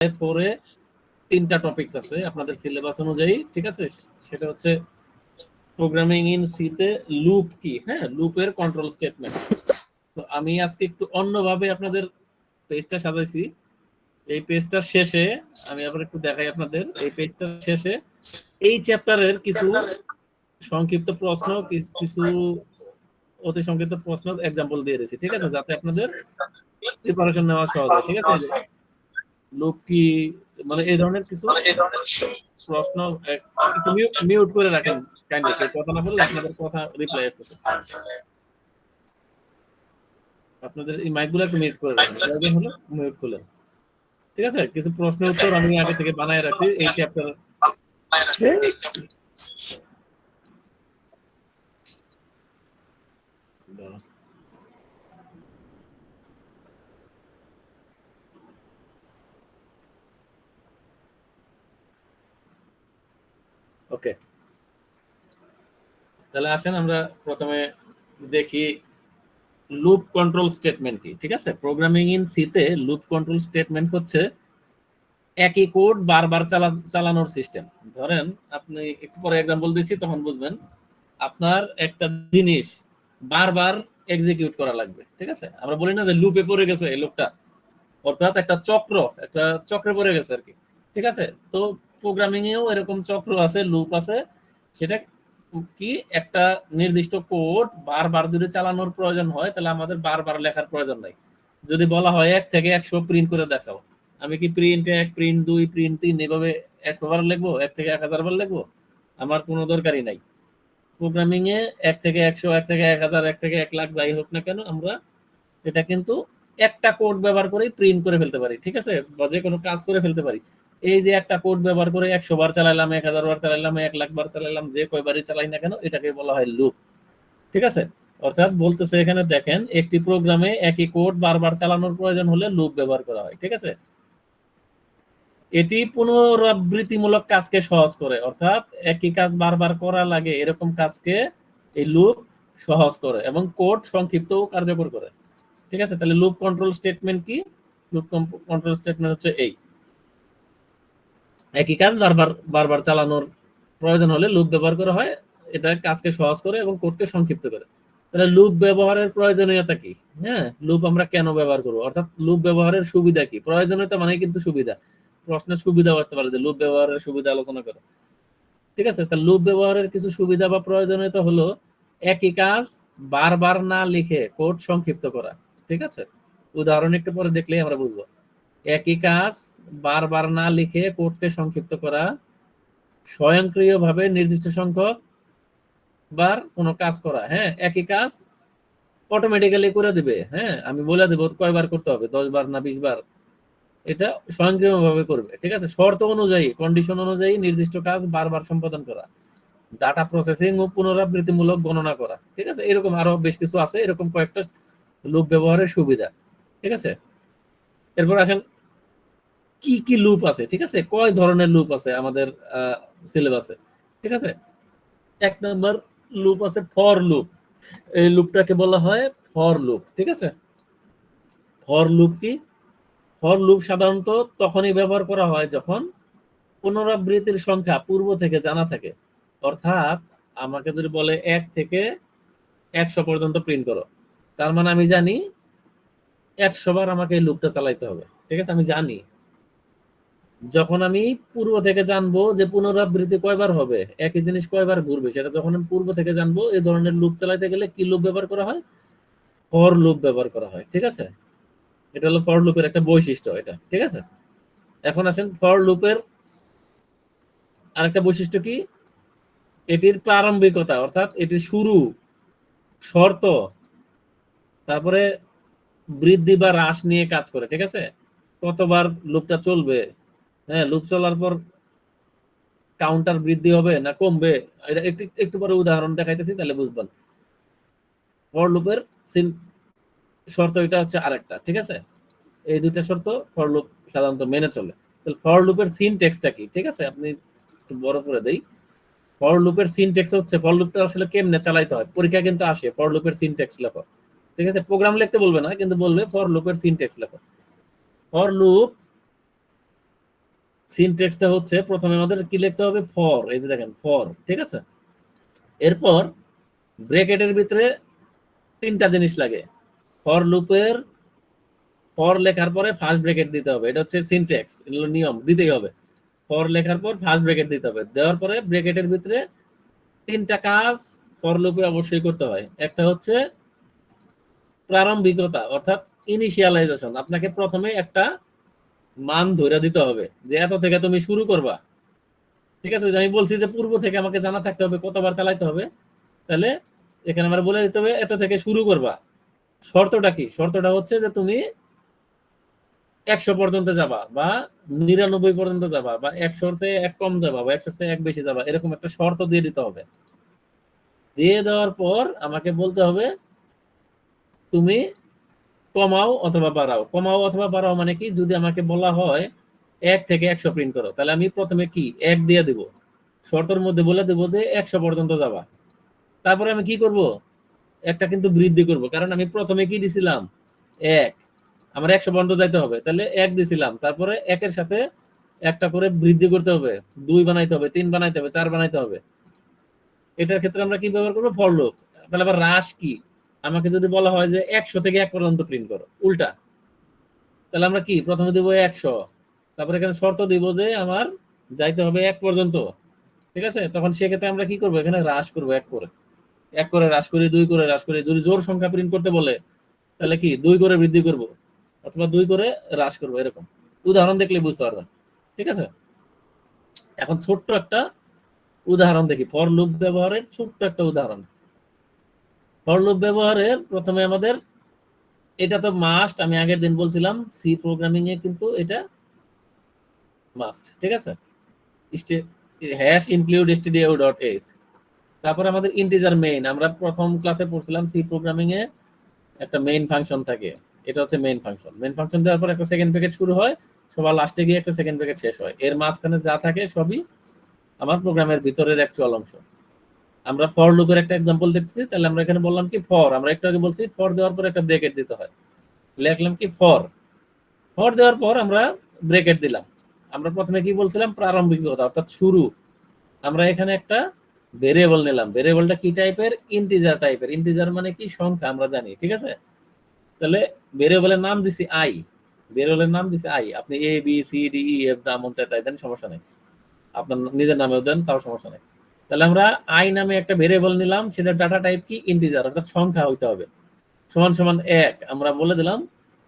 4 এ 3টা টপিকস আছে আপনাদের সিলেবাস অনুযায়ী, ঠিক আছে? সেটা হচ্ছে প্রোগ্রামিং ইন সি তে লুপ কি, হ্যাঁ, লুপের কন্ট্রোল স্টেটমেন্ট। তো আমি আজকে একটু অন্যভাবে আপনাদের পেজটা সাজাইছি। এই পেজটার শেষে আমি আবার একটু দেখাই আপনাদের। এই পেজটার শেষে এই চ্যাপ্টারের কিছু সংক্ষিপ্ত প্রশ্ন, কিছু অতি সংক্ষিপ্ত প্রশ্ন এক্সাম্পল দিয়ে দিয়েছি, ঠিক আছে, যাতে আপনাদের প্রিপারেশন নেওয়া সহজ হয়, ঠিক আছে? লুপ কি, মানে এই ধরনের কিছু প্রশ্ন একটু মিউট করে রাখেন কাইন্ডলি, কেউ কথা না বললে আপনাদের কথা রিপ্লাই আসতেছে। আপনাদের এই মাইকগুলো একটু মিউট করে রাখেন, প্রয়োজন হলে মিউট খুলেন, ঠিক আছে? কিছু প্রশ্নের উত্তর আমি আগে থেকে বানায় রাখছি এই চ্যাপ্টার। ওকে, তাহলে আসেন আমরা প্রথমে দেখি লুপ কন্ট্রোল স্টেটমেন্ট কি, ঠিক আছে? প্রোগ্রামিং ইন সি তে লুপ কন্ট্রোল স্টেটমেন্ট হচ্ছে একই কোড বারবার চালানোর সিস্টেম। ধরেন আপনি একটু পরে এক্সাম্পল দিচ্ছি, তখন বুঝবেন। আপনার একটা জিনিস বারবার এক্সিকিউট করা লাগবে, ঠিক আছে? আমরা বলি না যে লুপে পড়ে গেছে এই লোকটা, অর্থাৎ একটা চক্রে পড়ে গেছে আর কি, ঠিক আছে? তো প্রোগ্রামিং এও এরকম চক্র আছে, লুপ আছে। সেটা কি, একটা নির্দিষ্ট কোড বারবার যদি চালানোর প্রয়োজন হয়, তাহলে আমাদের বারবার লেখার প্রয়োজন নাই। যদি বলা হয় 1 থেকে 100 প্রিন্ট করে দেখাও, আমি কি প্রিন্ট 1, প্রিন্ট 2, প্রিন্ট 3 এভাবে 100 বার লিখবো, 1 থেকে 1000 বার লিখবো? আমার কোনো দরকারই নাই। প্রোগ্রামিং এ 1 থেকে 100, 1 থেকে 1000, 1 থেকে 1 লাখ যাই হোক না কেন, আমরা এটা কিন্তু একটা কোড ব্যবহার করে প্রিন্ট করে ফেলতে পারি, ঠিক আছে? বা যে কোনো কাজ করে ফেলতে পারি। এই যে একটা কোড ব্যবহার করে 100 বার চালাইলাম, 1000 বার চালাইলাম, 1 লাখ বার চালাইলাম, যে কয়বারই চালাই না কেন, এটাকে বলা হয় লুপ, ঠিক আছে? অর্থাৎ বলতেছে এখানে দেখেন, একটি প্রোগ্রামে একই কোড বারবার চালানোর প্রয়োজন হলে লুপ ব্যবহার করা হয়, ঠিক আছে? এটি পুনরাবৃত্তিমূলক কাজকে সহজ করে, অর্থাৎ একই কাজ বারবার করা লাগে এরকম কাজকে এই লুপ সহজ করে এবং কোড সংক্ষিপ্ত ও কার্যকর করে, ঠিক আছে? তাহলে লুপ কন্ট্রোল স্টেটমেন্ট কি? লুপ কন্ট্রোল স্টেটমেন্ট হচ্ছে এই একই কাজ বারবার চালানোর প্রয়োজন হলে লুপ ব্যবহার করা হয়। এটা কাজকে সহজ করে এবং কোডকে সংক্ষিপ্ত করে। তাহলে লুপ ব্যবহারের প্রয়োজনীয়তা কি? হ্যাঁ, লুপ আমরা কেন ব্যবহার করবো, অর্থাৎ লুপ ব্যবহারের সুবিধা কি? প্রয়োজনীয়তা মানে কিন্তু সুবিধা। প্রশ্নের সুবিধা আসতে পারে যে লুপ ব্যবহারের সুবিধা আলোচনা করো, ঠিক আছে? তাহলে লুপ ব্যবহারের কিছু সুবিধা বা প্রয়োজনীয়তা হলো একই কাজ বারবার না লিখে কোড সংক্ষিপ্ত করা, ঠিক আছে? উদাহরণ একটু পরে দেখলেই আমরা বুঝবো। একই কাজ বারবার না লিখে কোডকে সংক্ষিপ্ত করা, স্বয়ংক্রিয়ভাবে নির্দিষ্ট সংখ্যক বার কোনো কাজ করা। হ্যাঁ, একই কাজ অটোমেটিক্যালি করে দিবে। হ্যাঁ, আমি বলে দেবো কয়বার করতে হবে, 10 বার না 20 বার, এটা স্বয়ংক্রিয়ভাবে করবে, ঠিক আছে? শর্ত অনুযায়ী, কন্ডিশন অনুযায়ী নির্দিষ্ট কাজ বারবার সম্পাদন করা, ডাটা প্রসেসিং ও পুনরাবৃত্তিমূলক গণনা করা, ঠিক আছে? এরকম আরো বেশ কিছু আছে, এরকম কয়েকটা লুপ ব্যবহারের সুবিধা, ঠিক আছে? এরপর আসেন কি কি লুপ আছে, ঠিক আছে? কয় ধরনের লুপ আছে আমাদের সিলেবাসে, ঠিক আছে? 1 নাম্বার লুপ আছে ফর লুপ। এই লুপটাকে বলা হয় ফর লুপ, ঠিক আছে? ফর লুপ কি? ফর লুপ সাধারণত তখনই ব্যবহার করা হয় যখন পুনরাবৃত্তির সংখ্যা পূর্ব থেকে জানা থাকে। অর্থাৎ আমাকে যদি বলে 1 থেকে 100 পর্যন্ত প্রিন্ট করো, তার মানে আমি জানি 100 বার আমাকে এই লুপটা চালাইতে হবে, ঠিক আছে? আমি জানি। যখন আমি পূর্ব থেকে জানবো যে পুনরাবৃত্তি কয়বার হবে, একই জিনিস কয়বার ঘুরবে, সেটা যখন আমি পূর্ব থেকে জানবো, এই ধরনের লুপ চালাইতে গেলে কি লুপ ব্যবহার করা হয়? ফর লুপ ব্যবহার করা হয়, ঠিক আছে? এটা হলো ফর লুপের একটা বৈশিষ্ট্য, এটা, ঠিক আছে? এখন আসেন ফর লুপের আরেকটা বৈশিষ্ট্য কি? এটির প্রারম্ভিকতা, অর্থাৎ এটির শুরু, শর্ত, তারপরে বৃদ্ধি বা হ্রাস নিয়ে কাজ করে, ঠিক আছে? কতবার লুপটা চলবে, হ্যাঁ, লুপ চলার পর কাউন্টার বৃদ্ধি হবে না কমবে, এটা একটু একটু পরে উদাহরণ দেখাইতেছি, তাহলে বুঝবেন। ফর লুপের শর্ত এটা হচ্ছে আরেকটা, ঠিক আছে? এই দুইটা শর্ত ফর লুপ সাধারণত মেনে চলে। তাহলে ফর লুপের সিনট্যাক্সটা কি, ঠিক আছে? আপনি একটু বড় করে দেই। ফর লুপের সিনট্যাক্স হচ্ছে, ফর লুপটা আসলে কেমনে চালাইতে হয়, পরীক্ষা কিন্তু আসে ফর লুপের সিনট্যাক্স লেখো, ঠিক আছে? প্রোগ্রাম লিখতে বলবে না, কিন্তু বলবে ফর লুপের সিনট্যাক্স লেখো। ফর লুপ সিনট্যাক্সটা হচ্ছে প্রথমে আমাদের কি লিখতে হবে, ফর, এই যে দেখেন ফর, ঠিক আছে। এরপর ব্র্যাকেটের ভিতরে তিনটা জিনিস লাগে। ফর লুপের ফর লেখার পরে ফার্স্ট ব্র্যাকেট দিতে হবে, এটা হচ্ছে সিনট্যাক্স, এগুলো নিয়ম দিতেই হবে। ফর লেখার পর ফার্স্ট ব্র্যাকেট দিতে হবে, দেওয়ার পরে ব্র্যাকেটের ভিতরে তিনটা কাজ ফর লুপে অবশ্যই করতে হয়। একটা হচ্ছে প্রারম্ভিকতা, অর্থাৎ ইনিশিয়ালাইজেশন, আপনাকে প্রথমে একটা মান ধরে দিতে হবে যে এত থেকে তুমি শুরু করবা, ঠিক আছে। আমি বলছি যে পূর্ব থেকে আমাকে জানা থাকতে হবে কতবার চালাইতে হবে, তাহলে এখানে আমার বলে দিতে হবে এত থেকে শুরু করবা। শর্তটা কি, শর্তটা হচ্ছে যে তুমি 100 পর্যন্ত যাবা, বা 99 পর্যন্ত যাবা, বা 100-র চেয়ে 1 কম যাবা, বা 100-র চেয়ে 1 বেশি যাবা, এরকম একটা শর্ত দিয়ে দিতে হবে। দিয়ে দেওয়ার পর আমাকে বলতে হবে তুমি কমাও অথবা বাড়াও। কমাও অথবা বাড়াও মানে কি, যদি আমাকে বলা হয় 1 থেকে 100 প্রিন্ট করো, তাহলে আমি প্রথমে কি 1 দিয়ে দিব, শর্তের মধ্যে বলে দেবো যে 100 পর্যন্ত যাবা। তারপরে আমি কি করব, একটা কিন্তু বৃদ্ধি করব, কারণ আমি প্রথমে কি দিছিলাম 1, আমার 100 পর্যন্ত যাইতে হবে, তাহলে 1 দিছিলাম, তারপরে 1-এর সাথে একটা করে বৃদ্ধি করতে হবে, 2 বানাইতে হবে, 3 বানাইতে হবে, 4 বানাইতে হবে। এটার ক্ষেত্রে আমরা কি ব্যবহার করবো, ফর লুপ। তাহলে আবার হ্রাস কি, আমাকে যদি বলা হয় যে 100 থেকে 1 পর্যন্ত প্রিন্ট করো, উল্টা, তাহলে আমরা কি প্রথমে দিব 100, তারপরে এখানে শর্ত দিব যে আমার যাইতে হবে 1 পর্যন্ত, ঠিক আছে। তখন সেক্ষেত্রে আমরা কি করবো, এখানে হ্রাস করবো 1 করে, 1 করে হ্রাস করি, 2 করে হ্রাস করি। যদি জোর সংখ্যা প্রিন্ট করতে বলে তাহলে কি 2 করে বৃদ্ধি করব, অথবা 2 করে হ্রাস করবো, এরকম উদাহরণ দেখলে বুঝতে পারবেন, ঠিক আছে। এখন ছোট্ট একটা উদাহরণ দেখি, ফর লুপ ব্যবহারের ছোট্ট একটা উদাহরণ। ফর লুপ ব্যবহারের প্রথমে আমাদের, এটা তো মাস্ট, আমি আগের দিন বলছিলাম সি প্রোগ্রামিং এ কিন্তু এটা মাস্ট, ঠিক আছে। হ্যাশ ইনক্লুড stdio.h, তারপর আমাদের ইন্টিজার মেইন, আমরা প্রথম ক্লাসে পড়ছিলাম সি প্রোগ্রামিং এ একটা মেইন ফাংশন থাকে, এটা হচ্ছে মেইন ফাংশন। মেইন ফাংশন দেওয়ার পর একটা সেকেন্ড প্যাকেট শুরু হয়, সবার লাস্টে গিয়ে একটা সেকেন্ড প্যাকেট শেষ হয়, এর মাঝখানে যা থাকে সবই আমার প্রোগ্রামের ভিতরের অ্যাকচুয়াল অংশ। আমরা ফর লুপের একটা एग्जांपल দেখছি, তাহলে আমরা এখানে বললাম কি ফর, আমরা একটু আগে বলছি ফর দেওয়ার পর একটা ব্র্যাকেট দিতে হয়, লিখলাম কি ফর। ফর দেওয়ার পর আমরা ব্র্যাকেট দিলাম। আমরা প্রথমে কি বলছিলাম, প্রারম্ভিকতা অর্থাৎ শুরু। আমরা এখানে একটা ভেরিয়েবল নিলাম, ভেরিয়েবলটা কি টাইপের, ইন্টিজার টাইপের। ইন্টিজার মানে কি সংখ্যা, আমরা জানি, ঠিক আছে। তাহলে ভেরিয়েবলের নাম দিছি আই, ভেরিয়েবলের নাম দিছি আই। আপনি A B C D E F যা মন চায় তাই দেন, সমস্যা নেই, আপনার নিজের নামেও দেন, তাও সমস্যা নেই। তাহলে আমরা আই নামে একটা ভেরিয়েবল নিলাম, সেটা ডাটা টাইপ কি, ইন্টিজার, অর্থাৎ সংখ্যা হইতে হবে। সমান সমান 1 আমরা বলে দিলাম,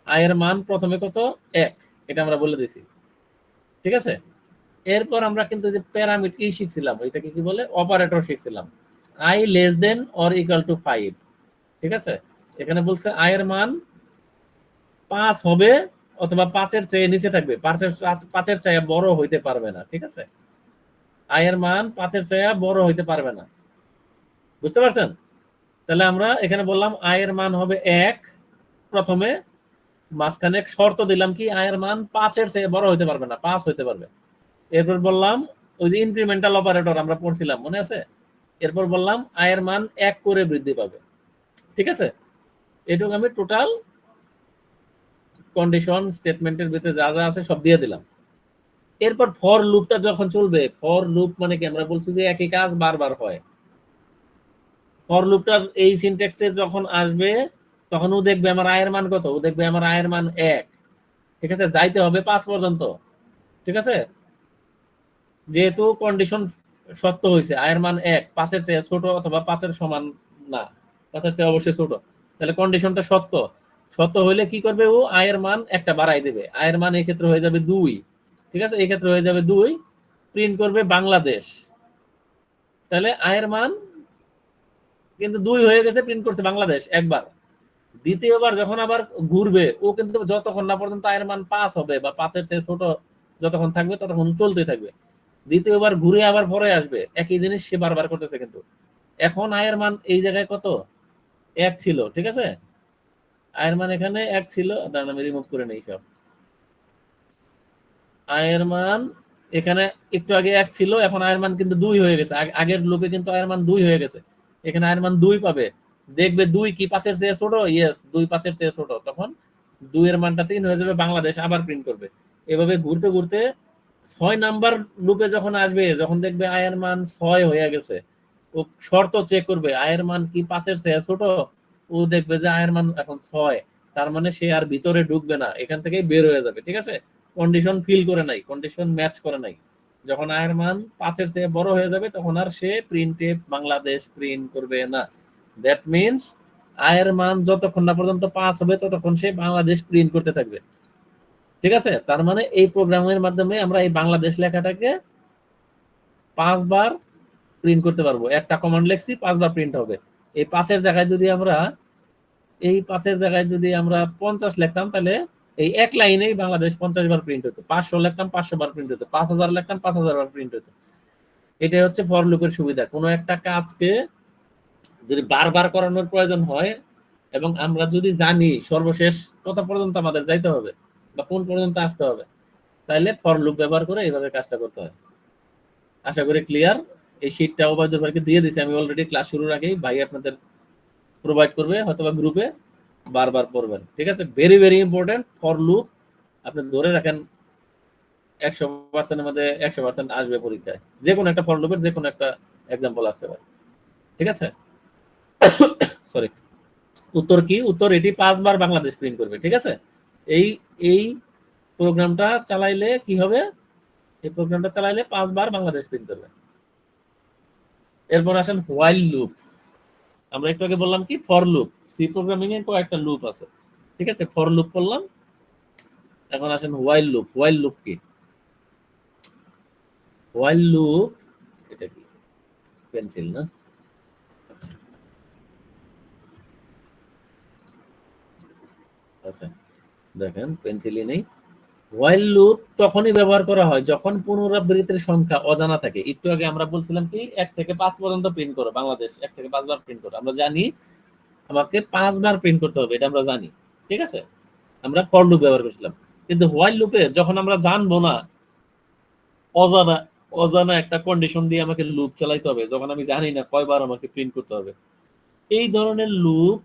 আই এর মান প্রথমে কত, 1, এটা আমরা বলে দিছি, ঠিক আছে। এরপর আমরা কিন্তু যে প্যারামিটার শিখছিলাম, ওইটাকে কি বলে, অপারেটর শিখছিলাম, I less than or equal to 5, ঠিক আছে। এখানে বলছে আই এর মান 5 হবে অথবা 5-এর চেয়ে নিচে থাকবে, 5-এর চেয়ে বড় হইতে পারবে না, ঠিক আছে। আই এর মান 5-এর চেয়ে বড় হইতে পারবে না, বুঝতে পারছেন। তাহলে আমরা এখানে বললাম আই এর মান হবে 1 প্রথমে, মাঝখানে শর্ত দিলাম কি আই এর মান 5-এর চেয়ে বড় হইতে পারবে না, 5 হইতে পারবে। এরপর বললাম ওই যে ইনক্রিমেন্টাল অপারেটর আমরা পড়ছিলাম, মনে আছে। এরপর বললাম আই এর মান 1 করে বৃদ্ধি পাবে, ঠিক আছে। এটুকু আমি টোটাল কন্ডিশন স্টেটমেন্টের ভিতরে যা যা আছে সব দিয়ে দিলাম। এরপর ফর লুপটা যখন চলবে, ফর লুপ মানে কি, আমরা বলছি যে একই কাজ বারবার হয়। ফর লুপটার এই সিনট্যাক্সে যখন আসবে তখন ও দেখবে আমার আয়ের মান কত, ও দেখবে আমার আয়ের মান 1, ঠিক আছে, যাইতে হবে 5 পর্যন্ত, ঠিক আছে। যেহেতু কন্ডিশন সত্য হয়েছে, আয়ের মান 1, 5-এর চেয়ে ছোট অথবা 5-এর সমান না, 5-এর চেয়ে অবশ্যই ছোট, তাহলে কন্ডিশনটা সত্য। সত্য হইলে কি করবে, ও আয়ের মান একটা বাড়াই দেবে, আয়ের মান এই ক্ষেত্রে হয়ে যাবে 2, ঠিক আছে, এই ক্ষেত্রে হয়ে যাবে 2, প্রিন্ট করবে বাংলাদেশ। তাহলে আয়ের মান কিন্তু 2 হয়ে গেছে, প্রিন্ট করছে বাংলাদেশ একবার। দ্বিতীয়বার যখন আবার ঘুরবে, ও কিন্তু যতক্ষণ না পর্যন্ত আয়ের মান 5 হবে বা 5-এর চেয়ে ছোট যতক্ষণ থাকবে ততক্ষণ চলতে থাকবে। দ্বিতীয়বার ঘুরে আবার পরে আসবে, একই জিনিস সে বারবার করতেছে। কিন্তু এখন আয়ের মান এই জায়গায় কত, 1 ছিল, ঠিক আছে। আয়ের মান এখানে 1 ছিল, দাঁড়ান আমি রিমুভ করে নেই সব। আয়ের মান এখানে একটু আগে 1 ছিল, এখন আয়ের মান কিন্তু 2 হয়ে গেছে। আগের লুপে কিন্তু আয়ের মান 2 হয়ে গেছে, এখানে আয়ের মান 2 পাবে। দেখবে 2 কি 5-এর চেয়ে ছোট, ইয়েস 2 5-এর চেয়ে ছোট, তখন 2 এর মানটা 3 হয়ে যাবে, বাংলাদেশ আবার প্রিন্ট করবে। এভাবে ঘুরতে ঘুরতে 6 নাম্বার লুপে যখন আসবে, যখন দেখবে আয়ের মান 6 হয়ে গেছে, ও শর্ত চেক করবে আয়ের মান কি 5-এর চেয়ে ছোট, ও দেখবে যে আয়ের মান এখন 6, তার মানে সে আর ভিতরে ঢুকবে না, এখান থেকে বের হয়ে যাবে। ঠিক আছে, কন্ডিশন ফিল করে নাই, কন্ডিশন ম্যাচ করে নাই। যখন আয়ের মান 5-এর চেয়ে বড় হয়ে যাবে তখন আর সে প্রিন্টে বাংলাদেশ প্রিন্ট করবে না। দ্যাট মিনস আয়ের মান যতক্ষণ না পর্যন্ত 5 হবে ততক্ষণ সে বাংলাদেশ প্রিন্ট করতে থাকবে। ঠিক আছে, তার মানে এই প্রোগ্রামের মাধ্যমে আমরা এই বাংলাদেশ লেখাটাকে 5 বার প্রিন্ট করতে পারবো। একটা কমান্ড লিখছি, 5 বার প্রিন্ট হবে। এই 5-এর জায়গায় যদি আমরা 50 লিখতাম, তাহলে এই এক লাইনেই বাংলাদেশ 50 বার প্রিন্ট হতো। 500 লিখতাম, 500 বার প্রিন্ট হতো। 5000 লিখতাম, 5000 বার প্রিন্ট হতো। এটাই হচ্ছে ফর লুপের সুবিধা। কোনো একটা কাজকে যদি বারবার করানোর প্রয়োজন হয় এবং আমরা যদি জানি সর্বশেষ কত পর্যন্ত আমাদের যাইতে হবে বা কোন পর্যন্ত আসতে হবে, তাহলে ফর লুপ ব্যবহার করে এইভাবে কাজটা করতে হয়। আশা করি ক্লিয়ার। এই শীটটা ওবায়দুল ভাইকে দিয়ে দিছি আমি অলরেডি, ক্লাস শুরুর আগেই ভাই আপনাদের প্রোভাইড করবে অথবা গ্রুপে, বারবার পড়বেন। ঠিক আছে, very very important for loop. আপনি ধরে রাখেন 100%-এর মধ্যে 100% আসবে পরীক্ষায়, যে কোনো একটা ফর লুপের যে কোনো একটা এক্সাম্পল আসতে পারে। ঠিক আছে, সরি, উত্তর কি? উত্তর এটি 5 বার বাংলাদেশ প্রিন্ট করবে। ঠিক আছে, এই এই প্রোগ্রামটা চালাইলে কি হবে? এই প্রোগ্রামটা চালাইলে 5 বার বাংলাদেশ প্রিন্ট করবে। এরপর আসেন হোয়াইল লুপ। আমরা একটু আগে বললাম কি ফর লুপ, সি প্রোগ্রামিং এর কয়েকটা লুপ আছে। ঠিক আছে, ফর লুপ করলাম, এখন আসেন হোয়াইল লুপ। হোয়াইল লুপ কি? হোয়াইল লুপ এটা কি? পেন্সিল না? আচ্ছা, দেখেন পেন্সিলই নেই। হোয়াইল লুপ তখনই ব্যবহার করা হয় যখন পুনরাবৃত্তির সংখ্যা অজানা থাকে। একটু আগে আমরা বলছিলাম কি 1 থেকে 5 পর্যন্ত প্রিন্ট করো, বাংলাদেশ 1 থেকে 5 বার প্রিন্ট করো। আমরা জানি আমাকে 5 বার প্রিন্ট করতে হবে, এটা আমরা জানি। ঠিক আছে, আমরা ফর লুপ ব্যবহার করছিলাম। কিন্তু হোয়াইল লুপে যখন আমরা জানবো না, অজানা অজানা একটা কন্ডিশন দিয়ে আমাকে লুপ চালাইতে হবে, যখন আমি জানি না কয়বার আমাকে প্রিন্ট করতে হবে, এই ধরনের লুপ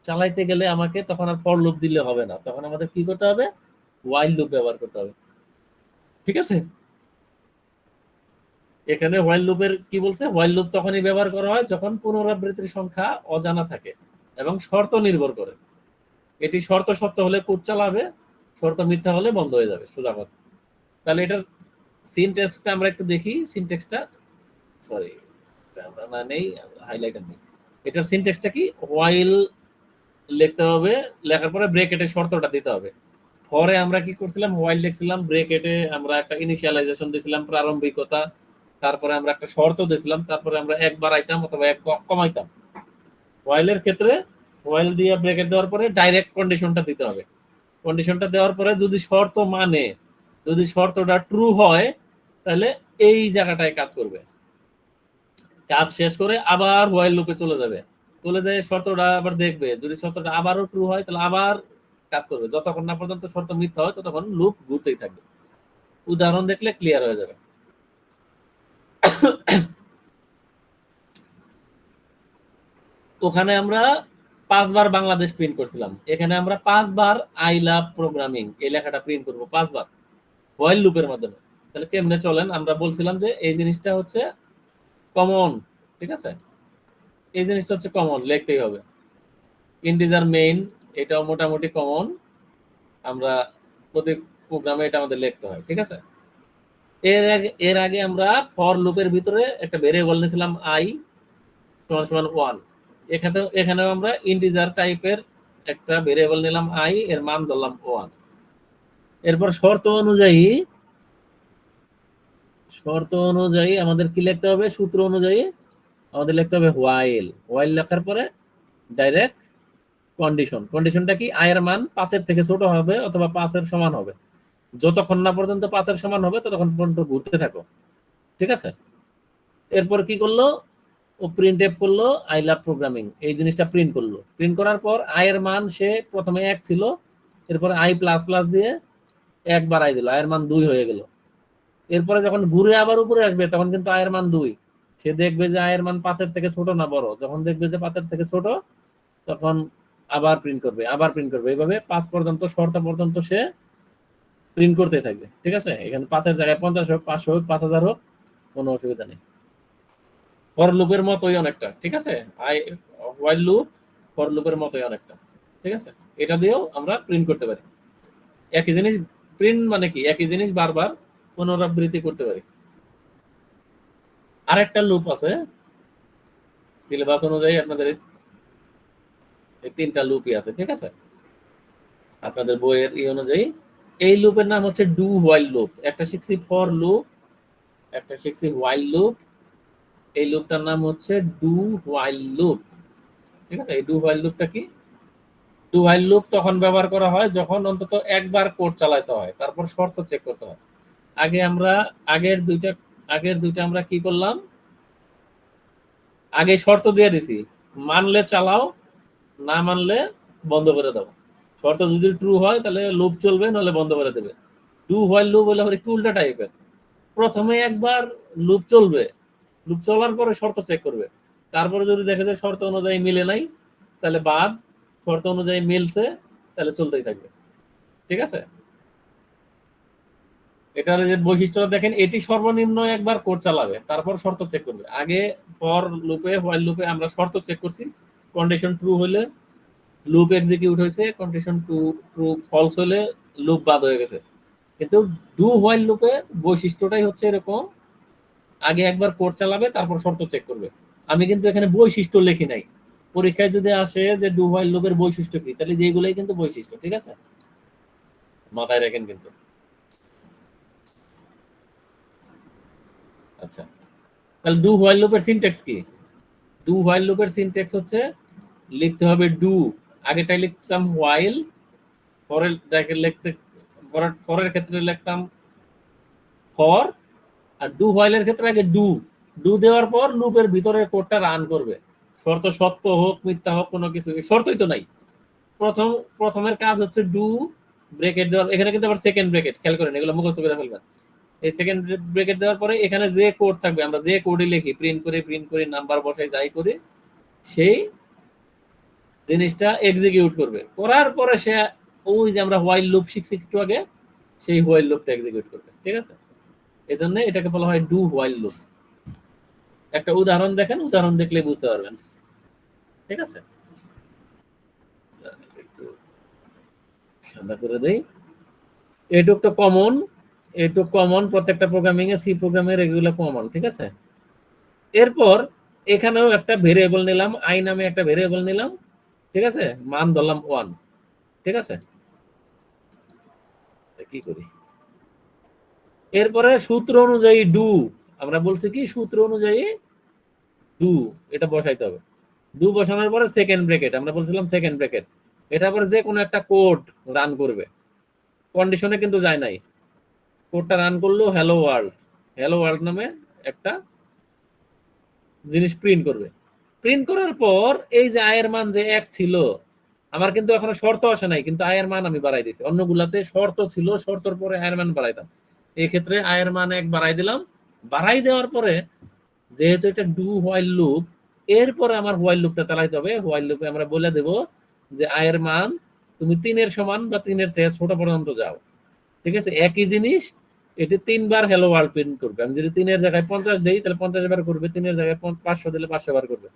চালাইতে গেলে আমাকে তখন আর ফর লুপ দিলে হবে না, তখন আমাদের কি করতে হবে? হোয়াইল লুপ ব্যবহার করতে হবে। ঠিক আছে, এখানে হোয়াইল লুপের কি বলছে? হোয়াইল লুপ তখনই ব্যবহার করা হয় যখন পুনরাবৃত্তির সংখ্যা অজানা থাকে এবং শর্ত নির্ভর করে। এটি শর্ত সত্য হলে কোড চালাবে, শর্ত মিথ্যা হলে বন্ধ হয়ে যাবে, সোজা কথা। তাহলে এটার সিনট্যাক্সটা আমরা একটু দেখি। সিনট্যাক্সটা, সরি আমরা না নেই, হাইলাইটার নেই। এটার সিনট্যাক্সটা কি? হোয়াইল লিখতে হবে, লেখার পরে ব্রেকেটে শর্তটা দিতে হবে। পরে আমরা কি করছিলাম? হোয়াইল লিখছিলাম, ব্রেকেটে আমরা একটা ইনিশিয়ালাইজেশন দিছিলাম, প্রারম্ভিকতা, তারপরে আমরা একটা শর্ত দিছিলাম, তারপরে আমরা এক বাড়াইতাম অথবা এক কমাইতাম। হোয়াইলের ক্ষেত্রে হোয়াইল দিয়ে ব্রেকেট দেওয়ার পরে ডাইরেক্ট কন্ডিশনটা দিতে হবে। কন্ডিশনটা দেওয়ার পরে যদি শর্ত মানে, যদি শর্তটা ট্রু হয়, তাহলে এই জায়গাটায় কাজ করবে। কাজ শেষ করে আবার হোয়াইল লুপে চলে যাবে, চলে যায় শর্তটা আবার দেখবে, যদি শর্তটা আবারও ট্রু হয় তাহলে আবার কাজ করবে, যতক্ষণ না পর্যন্ত শর্ত মিথ্যা হয় ততক্ষণ লুপ ঘুরতেই থাকবে। উদাহরণ দেখলে ক্লিয়ার হয়ে যাবে। ওখানে আমরা 5 বার বাংলাদেশ প্রিন্ট করছিলাম, এখানে আমরা 5 বার আই লাভ প্রোগ্রামিং এই লেখাটা প্রিন্ট করব 5 বার হোয়াইল লুপের মাধ্যমে। তাহলে কেমনে চলেন? আমরা বলছিলাম যে এই জিনিসটা হচ্ছে কমন। ঠিক আছে, এই জিনিসটা হচ্ছে কমন, লিখতেই হবে। ইন্টিজার মেইন, এটাও মোটামুটি কমন, আমরা প্রতি প্রোগ্রামে এটা আমাদের লিখতে হয়। ঠিক আছে, এর আগে আমরা ফর লুপের ভিতরে একটা ভেরিয়েবল নিয়েছিলাম আই সমান সমান 1। এখানেও আমরা ইন্টিজার টাইপের একটা ভেরিয়েবল নিলাম আই, এর মান ধরলাম 1। এরপর শর্ত অনুযায়ী আমাদের কি লিখতে হবে? সূত্র অনুযায়ী আমাদের লিখতে হবে হোয়াইল। হোয়াইল লেখার পরে ডাইরেক্ট কন্ডিশন। কন্ডিশনটা কি? আয়ের মান 5-এর থেকে ছোট হবে অথবা 5-এর সমান হবে। যতক্ষণ না পর্যন্ত 5-এর সমান হবে ততক্ষণ পর্যন্ত ঘুরতে থাকো। ঠিক আছে, এরপর কি করলো? ও প্রিন্ট এফ করলো আই লাভ প্রোগ্রামিং, এই জিনিসটা প্রিন্ট করলো। প্রিন্ট করার পর আয়ের মান সে প্রথমে 1 ছিল, এরপর আই প্লাস প্লাস দিয়ে 1 বাড়াই দিল, আয়ের মান 2 হয়ে গেল। এরপরে যখন ঘুরে আবার উপরে আসবে তখন কিন্তু আয়ের মান 2, সে দেখবে যে আয়ের মান 5-এর থেকে ছোট না বড়। যখন দেখবে যে 5-এর থেকে ছোট, তখন আবার প্রিন্ট করবে, এইভাবে 5 পর্যন্ত শর্ত পর্যন্ত সে প্রিন্ট করতে থাকবে। ঠিক আছে, এখানে 5-এর জায়গায় 50 হোক, 500 হোক, 5000 হোক, কোনো অসুবিধা নেই। ফর লুপের মতোই অনেকটা। ঠিক আছে, হোয়াইল লুপ ফর লুপের মতোই অনেকটা। ঠিক আছে, এটা দিয়েও আমরা প্রিন্ট করতে পারি। একই জিনিস প্রিন্ট মানে কি, একই জিনিস বারবার পুনরাবৃত্তি করতে পারি। আরেকটা লুপ আছে সিলেবাস অনুযায়ী, আপনাদের এই 3টা লুপই আছে। ঠিক আছে, আপনাদের বইয়ের অনুযায়ী এই লুপের নাম হচ্ছে ডু হোয়াইল লুপ। একটা শিখছি ফর লুপ, একটা শিখছি হোয়াইল লুপ। এই লুপটার নাম হচ্ছে ডু হোয়াইল লুপ। ঠিক আছে, এই ডু হোয়াইল লুপটা কি? ডু হোয়াইল লুপ তখন ব্যবহার করা হয় যখন অন্তত একবার কোড চালাতে হয়, তারপর শর্ত চেক করতে হয়। আগে আমরা আগের দুইটা আমরা কি করলাম, আগে শর্ত দিয়ে দিছি, মানলে চালাও, না মানলে বন্ধ করে দাও। শর্ত যদি ট্রু হয় তাহলে লুপ চলবে, নাহলে বন্ধ করে দেবে। ডু হোয়াইল লুপ হলে একটু উল্টা টাইপের। প্রথমে একবার লুপ চলবে, লুপ চলার পরে শর্ত চেক করবে, তারপরে যদি দেখে যে শর্ত অনুযায়ী মিলে নাই তাহলে বাদ, শর্ত অনুযায়ী মিলছে তাহলে চলতেই থাকবে। ঠিক আছে, এটার যে বৈশিষ্ট্যটা দেখেন, এটি সর্বনিম্ন একবার কোড চালাবে, তারপর শর্ত চেক করবে। আগে ফর লুপে হোয়াইল লুপে আমরা শর্ত চেক করছি, কন্ডিশন ট্রু হলে লুপ এক্সিকিউট হয়েছে, কন্ডিশন ট্রু ফলস হলে লুপ বাদ হয়ে গেছে। কিন্তু ডু হোয়াইল লুপে বৈশিষ্ট্যটাই হচ্ছে এরকম, আগে একবার কোড চালাবে, তারপর শর্ত চেক করবে। আমি কিন্তু এখানে বৈশিষ্ট্য লিখি নাই, পরীক্ষায় যদি আসে যে ডু হোয়াইল লুপের বৈশিষ্ট্য কি, তাহলে যেগুলোই কিন্তু বৈশিষ্ট্য। ঠিক আছে, মাথায় রাখেন কিন্তু। আচ্ছা, তাহলে ডু হোয়াইল লুপের সিনট্যাক্স কি? ডু হোয়াইল লুপের সিনট্যাক্স হচ্ছে লিখতে হবে ডু, আগেটাই লিখতাম হোয়াইল, ফরের ক্ষেত্রে লিখতাম ফর, আর ডু হোয়াইলের ক্ষেত্রে আগে ডু, ডু দেওয়ার পর লুপের ভিতরে কোডটা রান করবে। শর্ত সত্য হোক মিথ্যা হোক কোনো কিছু শর্তই তো নাই। প্রথমের কাজ হচ্ছে ডু ব্রেকেট দেওয়ার, এখানে কিন্তু আবার সেকেন্ড ব্রেকেট, খেয়াল করেন, এগুলো মুখস্থ করে ফেলবেন। এই সেকেন্ড ব্রেকেট দেওয়ার পরে এখানে যে কোড থাকবে, আমরা যে কোডে লিখি, প্রিন্ট করি নাম্বার বসাই যাই করি, সেই জিনিসটা এক্সিকিউট করবে। করার পরে সে ওই যে আমরা হোয়াইল লুপ শিখছি একটু আগে, সেই হোয়াইল লুপটা এক্সিকিউট করবে। ঠিক আছে, এই জন্য এটাকে বলা হয় ডু হোয়াইল লুপ। একটা উদাহরণ দেখেন, উদাহরণ দেখলে বুঝতে পারবেন। ঠিক আছে, একটু সাদা করে দেই। এটুক তো কমন, এটুক কমন প্রত্যেকটা প্রোগ্রামিং এ, সি প্রোগ্রামের এগুলো কমন। ঠিক আছে, এরপর এখানেও একটা ভেরিয়েবল নিলাম, আই নামে একটা ভেরিয়েবল নিলাম। ঠিক আছে, মান ধরলাম 1। ঠিক আছে, কি করি, এরপরে সূত্র অনুযায়ী ডু, আমরা বলছি কি সূত্র অনুযায়ী ডু, এটা বসাইতে হবে। ডু বসানোর পরে সেকেন্ড ব্র্যাকেট, আমরা বলছিলাম সেকেন্ড ব্র্যাকেট, এটা পরে যে কোনো একটা কোড রান করবে, কন্ডিশনে কিন্তু যায় নাই। কোডটা রান করলো হ্যালো ওয়ার্ল্ড, হ্যালো ওয়ার্ল্ড নামে একটা জিনিস প্রিন্ট করবে। প্রিন্ট করার পর এই যে আয়ের মান যে 1 ছিল, আমার কিন্তু এখনো শর্ত আসে নাই, কিন্তু আয়ের মান আমি বাড়াই দিছি। অন্যগুলাতে শর্ত ছিল, শর্তর পরে আয়ের মান বাড়াইতাম, এই ক্ষেত্রে আয়ের মান 1 বাড়াই দিলাম। বাড়াই দেওয়ার পরে যেহেতু এটা ডু হোয়াইল লুপ, এরপরে আমার হোয়াইল লুপটা চালাইতে হবে। হোয়াইল লুপে আমরা বলে দেব যে আয়ের মান তুমি 3-এর সমান বা 3-এর চেয়ে ছোট পর্যন্ত যাও। ঠিক আছে, একই জিনিস এটি 3 বার হ্যালো ওয়ার্ল্ড প্রিন্ট করবে। আমি যদি 3-এর জায়গায় 50 দেই তাহলে 50 বার করবে, 3-এর জায়গায় 500 দিলে 500 বার করবে।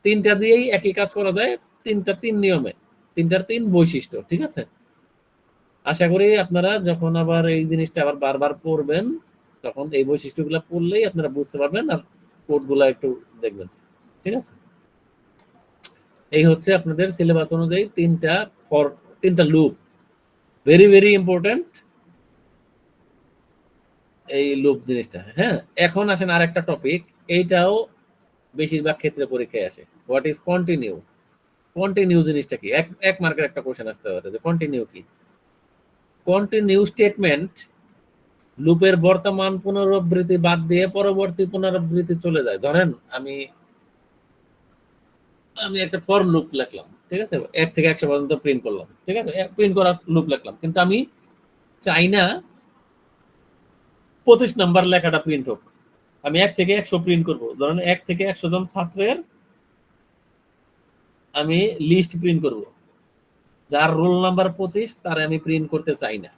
3টা দিয়েই একই কাজ করা যায়, 3টা 3 নিয়মে, 3টার 3 বৈশিষ্ট্য। ঠিক আছে, আশা করি আপনারা যখন আবার এই জিনিসটা আবার বারবার পড়বেন, তখন এই বৈশিষ্ট্যগুলো পড়লেই আপনারা বুঝতে পারবেন, আর কোডগুলো একটু দেখবেন। ঠিক আছে, এই হচ্ছে আপনাদের সিলেবাস অনুযায়ী 3টা লুপ, ভেরি ভেরি ইম্পর্টেন্ট এই লুপ জিনিসটা। হ্যাঁ, এখন আসেন আরেকটা টপিক, এইটাও বেশিরভাগ ক্ষেত্রে পরীক্ষায় আসে। What is continue? কন্টিনিউ জিনিসটা কি? এক মার্কের একটা কোশ্চেন আসতে পারে যে কন্টিনিউ কি। কন্টিনিউ স্টেটমেন্ট লুপের বর্তমান পুনরাবৃত্তি বাদ দিয়ে পরবর্তী পুনরাবৃত্তি চলে যায়। ধরেন আমি আমি একটা ফর লুপ লিখলাম, ঠিক আছে, 1 থেকে 100 পর্যন্ত প্রিন্ট করলাম। ঠিক আছে, প্রিন্ট করা লুপ লিখলাম, কিন্তু আমি চাই না 25 নাম্বার লেখাটা প্রিন্ট হোক, আমি 1 থেকে 100 প্রিন্ট করব। ধরেন 1 থেকে 100 জন ছাত্রের আমি লিস্ট প্রিন্ট করব, যার রোল নাম্বার 25 তার আমি প্রিন্ট করতে চাই না।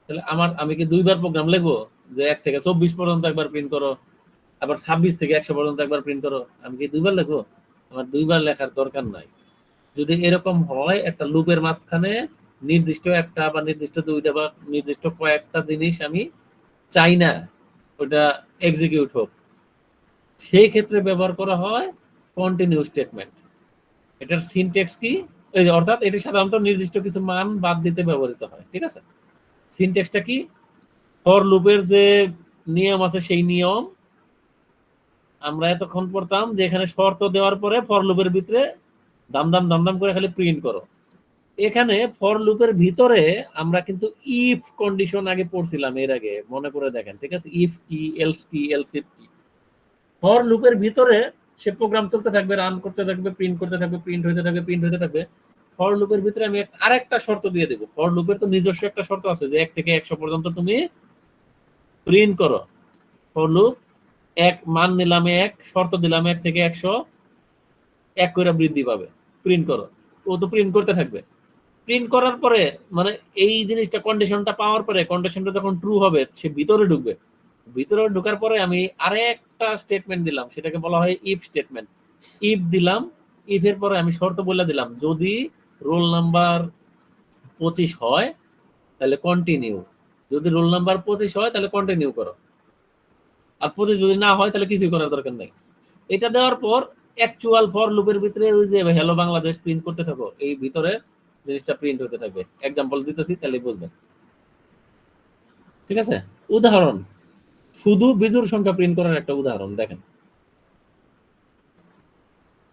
তাহলে আমি কি দুইবার প্রোগ্রাম লিখবো যে 1 থেকে 24 পর্যন্ত একবার প্রিন্ট করো, আবার 26 থেকে 100 পর্যন্ত একবার প্রিন্ট করো? আমি কি দুইবার লিখবো? আমার দুইবার লেখার দরকার নাই। যদি এরকম হয় একটা লুপের মাঝখানে নির্দিষ্ট একটা বা নির্দিষ্ট দুইটা বা নির্দিষ্ট কয়েকটা জিনিস আমি চাই না ওটা এক্সিকিউট হোক, সেই ক্ষেত্রে ব্যবহার করা হয় কন্টিনিউ স্টেটমেন্ট। এটার সিনট্যাক্স কি? এই যে অর্থাৎ এটি সাধারণত নির্দিষ্ট কিছু মান বাদ দিতে ব্যবহৃত হয়, ঠিক আছে? সিনট্যাক্সটা কি? ফর লুপের যে নিয়ম আছে সেই নিয়ম আমরা এতক্ষণ পড়তাম যে এখানে শর্ত দেওয়ার পরে ফর লুপের ভিতরে দাম দাম দাম দাম করে খালি প্রিন্ট করো। এখানে ফর লুপের ভিতরে আমরা কিন্তু ইফ কন্ডিশন আগে পড়ছিলাম এর আগে, মনে করে দেখেন, ঠিক আছে? ইফ কি, এলস কি, এলস ইফ কি। ফর লুপের ভিতরে সে প্রোগ্রাম চলতে থাকবে, রান করতে থাকবে, প্রিন্ট করতে থাকবে, প্রিন্ট হতে থাকবে, প্রিন্ট হতে থাকবে। ফর লুপের ভিতরে আমি আরেকটা শর্ত দিয়ে দেবো। ফর লুপের তো নিজস্ব একটা শর্ত আছে যে 1 থেকে 100 পর্যন্ত তুমি প্রিন্ট করো। ফর লুপ এক মান নিলাম 1, শর্ত দিলাম 1 থেকে 100, 1 করে বৃদ্ধি পাবে, প্রিন্ট করো। ও তো প্রিন্ট করতে থাকবে। প্রিন্ট করার পরে মানে এই জিনিসটা কন্ডিশনটা পাওয়ার পরে কন্ডিশনটা যখন ট্রু হবে সে ভিতরে ঢুকবে। ভিতরে ঢোকার পরে আমি আরেকটা স্টেটমেন্ট দিলাম, সেটাকে বলা হয় ইফ স্টেটমেন্ট। ইফ দিলাম, ইফের পরে আমি শর্ত বলে দিলাম যদি রোল নাম্বার 25 হয় তাহলে কন্টিনিউ, যদি রোল নাম্বার 25 হয় তাহলে কন্টিনিউ করো, আর 25 যদি না হয় তাহলে কিছুই করার দরকার নেই। এটা দেওয়ার পর অ্যাকচুয়াল ফর লুপের ভিতরে ওই যে হ্যালো বাংলাদেশ প্রিন্ট করতে থাকো, এই ভিতরে জিনিসটা প্রিন্ট হতে থাকবে। এক্সাম্পল দিতেছি তাহলে বুঝবেন, ঠিক আছে? উদাহরণ, শুধু বিজোড় সংখ্যা প্রিন্ট করার একটা উদাহরণ দেখেন।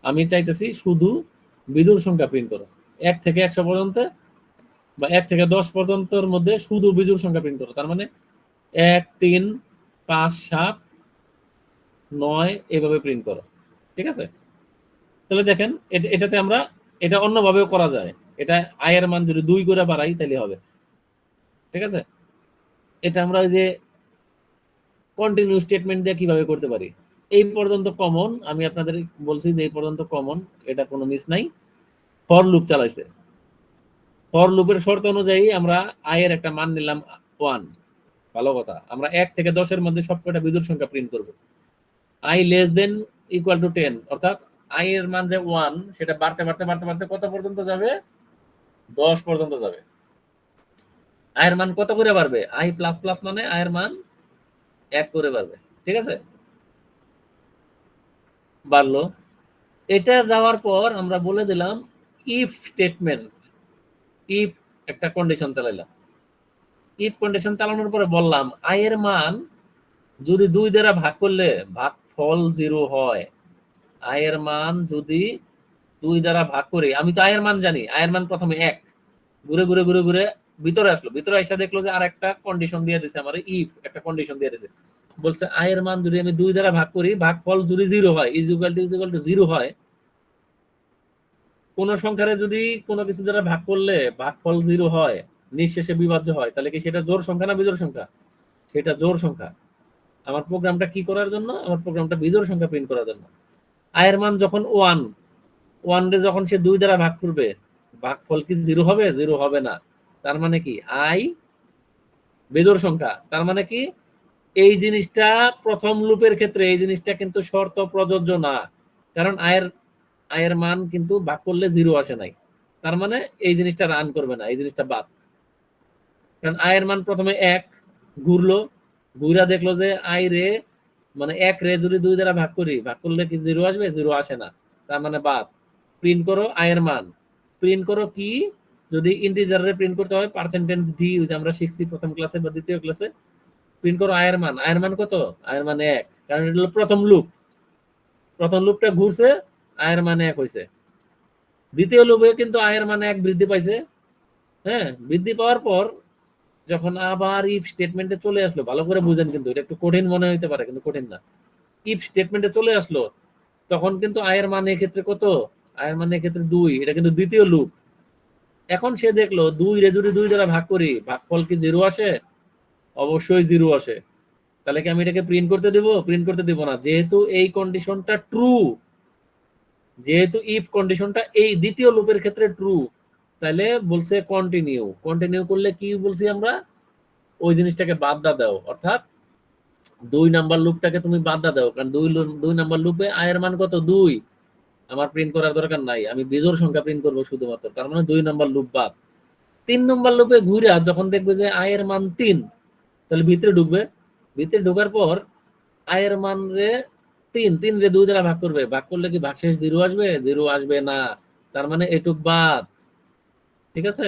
আমি চাইতেছি শুধু বিজোড় সংখ্যা প্রিন্ট করো 1 থেকে 100 পর্যন্ত বা 1 থেকে 10 পর্যন্তর মধ্যে শুধু বিজোড় সংখ্যা প্রিন্ট করো। তার মানে 1 3 5 7 9 এভাবে প্রিন্ট করো, ঠিক আছে? তাহলে দেখেন এটাতে আমরা এটা অন্যভাবেও করা যায়। এটা আয়ের মান যদি 2 করে বাড়াই তাহলে হবে, ঠিক আছে? এটা আমরা ওই যে কন্টিনিউ স্টেটমেন্ট দিয়ে কিভাবে করতে পারি, এই পর্যন্ত কমন। আমি আপনাদের বলছি যে এই পর্যন্ত কমন, এটা কোনো মিস নাই। ফর লুপ চালাইছে, ফর লুপের শর্ত অনুযায়ী আমরা আয়ের একটা মান নিলাম 1, ভালো কথা। আমরা 1 থেকে 10 এর মধ্যে সবকটা বিজোড় সংখ্যা প্রিন্ট করব। I less than equal to 10, অর্থাৎ আই এর মান যে 1 সেটা বাড়তে বাড়তে বাড়তে বাড়তে কত পর্যন্ত যাবে? 10 পর্যন্ত যাবে। আয়ের মান কত করে বাড়বে? আই প্লাস প্লাস মানে আয়ের মান 1 করে বাড়বে, ঠিক আছে? বাড়লো। এটা যাওয়ার পর আমরা বলে দিলাম ইফ স্টেটমেন্ট। ইফ একটা কন্ডিশন চালাইলাম। ইফ কন্ডিশন চালানোর পরে বললাম আয়ের মান যদি 2 দ্বারা ভাগ করলে ভাগফল 0 হয়। আয়ের মান যদি 2 দ্বারা ভাগ করি, আমি তো আয়ের মান জানি, আয়ের মান প্রথমে 1, ঘুরে ঘুরে ঘুরে ঘুরে ভিতরে আসলো, ভিতরে এসে দেখলো যে আর একটা কন্ডিশন দিয়ে দিছে, আমার ইফ একটা কন্ডিশন দিয়ে দিছে, বলছে আয়ের মান যদি আমি 2 দ্বারা ভাগ করি, ভাগফল যদি 0 হয়, ইজ ইকুয়াল টু 0 হয়। কোন সংখ্যারে যদি কোনো কিছু দ্বারা ভাগ করলে ভাগফল 0 হয়, নিঃশেষে বিভাজ্য হয়, তাহলে কি সেটা জোড় সংখ্যা না বিজোড় সংখ্যা? সেটা জোড় সংখ্যা। আমার প্রোগ্রামটা কি করার জন্য? আমার প্রোগ্রামটা বিজোড় সংখ্যা প্রিন্ট করার জন্য। আয়ের মান যখন 1 রে যখন সে 2 দ্বারা ভাগ করবে, ভাগফল কি 0 হবে? 0 হবে না। তার মানে কি আই বিজোড় সংখ্যা। তার মানে কি এই জিনিসটা প্রথম লুপের ক্ষেত্রে এই জিনিসটা কিন্তু শর্ত প্রযোজ্য না, কারণ আয়ের মান কিন্তু ভাগ করলে 0 আসে নাই। তার মানে এই জিনিসটা রান করবে না, এই জিনিসটা বাদ। কারণ আয়ের মান প্রথমে 1, ঘুরলো, ঘুরা দেখলো যে আই রে মানে 1 রে যদি 2 দ্বারা ভাগ করি, ভাগ করলে কি 0 আসবে? 0 আসে না, তার মানে বাদ। প্রিন্ট করো আয়ের মান। প্রিন্ট করো কি? যদি ইন্টিজারে প্রিন্ট করতে হয় পার্সেন্টেজ ডি, ওই যে আমরা শিখছি প্রথম ক্লাসে বা দ্বিতীয় ক্লাসে। প্রিন্ট করো আয়ের মান। আয়ের মান কত? আয়ের মান 1, কারণ এটা হলো প্রথম লুপ। প্রথম লুপটা ঘুরছে, আয়ের মান 1 হইছে। দ্বিতীয় লুপে কিন্তু আয়ের মান 1 বৃদ্ধি পাইছে। হ্যাঁ, বৃদ্ধি পাওয়ার পর যখন আবার ইফ স্টেটমেন্টে চলে আসলো, ভালো করে বুঝেন, কিন্তু এটা একটু কঠিন মনে হইতে পারে কিন্তু কঠিন না। ইফ স্টেটমেন্টে চলে আসলো তখন কিন্তু আয়ের মান এক্ষেত্রে কত? আয়ের মান এক্ষেত্রে 2, এটা কিন্তু দ্বিতীয় লুপ। এখন সে দেখলো 2 রে যদি 2 দ্বারা ভাগ করি, ভাগফল কি 0 আসে? অবশ্যই 0 আসে। তাহলে কি আমি এটাকে প্রিন্ট করতে দেব? প্রিন্ট করতে দেব না, যেহেতু এই কন্ডিশনটা ট্রু। যেহেতু ইফ কন্ডিশনটা এই দ্বিতীয় লুপের ক্ষেত্রে ট্রু, তাহলে বলছে কন্টিনিউ। কন্টিনিউ করলে কি বলছি আমরা? ওই জিনিসটাকে বাদ দাও, অর্থাৎ 2 নাম্বার লুপটাকে তুমি বাদ দাও, কারণ 2 নাম্বার লুপে i এর মান কত 2, আমার প্রিন্ট করার দরকার নাই, আমি বিজোড় সংখ্যা প্রিন্ট করব শুধুমাত্র, তার মানে 2 নাম্বার লুপ বাদ। 3 নাম্বার লুপে ঘুরে যখন দেখবে যে i এর মান 3, তাহলে ভিতরে ঢুকবে, ভিতরে ঢোকার পর i এর মান রে 3 রে 2 দ্বারা ভাগ করবে, ভাগ করলে কি ভাগশেষ 0 আসবে? 0 আসবে না, তার মানে এটুক বাদ। ঠিক আছে,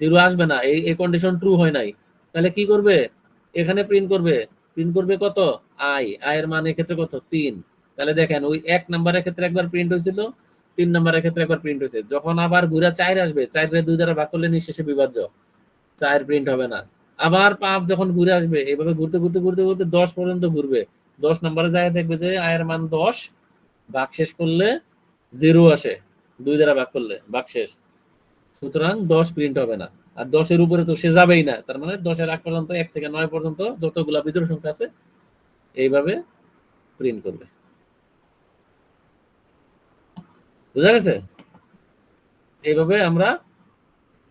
0 আসবে না, এই কন্ডিশন ট্রু হয় নাই। তাহলে কি করবে? এখানে প্রিন্ট করবে কত? i এর মান এক্ষেত্রে কত 3। তাহলে দেখেন ওই 1 নাম্বারের ক্ষেত্রে একবার প্রিন্ট হয়েছিল, 3 নাম্বারের ক্ষেত্রে একবার প্রিন্ট হয়েছে। যখন আবার ঘুরে 4 আসবে, 4 রে 2 দ্বারা ভাগ করলে নিঃশেষে বিভাজ্য, 4 প্রিন্ট হবে না। আবার 5 যখন ঘুরে আসবে, এইভাবে ঘুরতে ঘুরতে ঘুরতে ঘুরতে 10 পর্যন্ত ঘুরবে, 10 নম্বরে যায় দেখবে যে i এর মান 10, ভাগ শেষ করলে 0 আসে, 2 দ্বারা ভাগ করলে ভাগ শেষ, সুতরাং 10 প্রিন্ট হবে না। আর 10 এর উপরে তো সে যাবেই না, তার মানে 10 এর আগ পর্যন্ত 1 থেকে 9 পর্যন্ত যতগুলা বিজোড় সংখ্যা আছে এইভাবে প্রিন্ট করবে। বুঝা গেছে? এইভাবে আমরা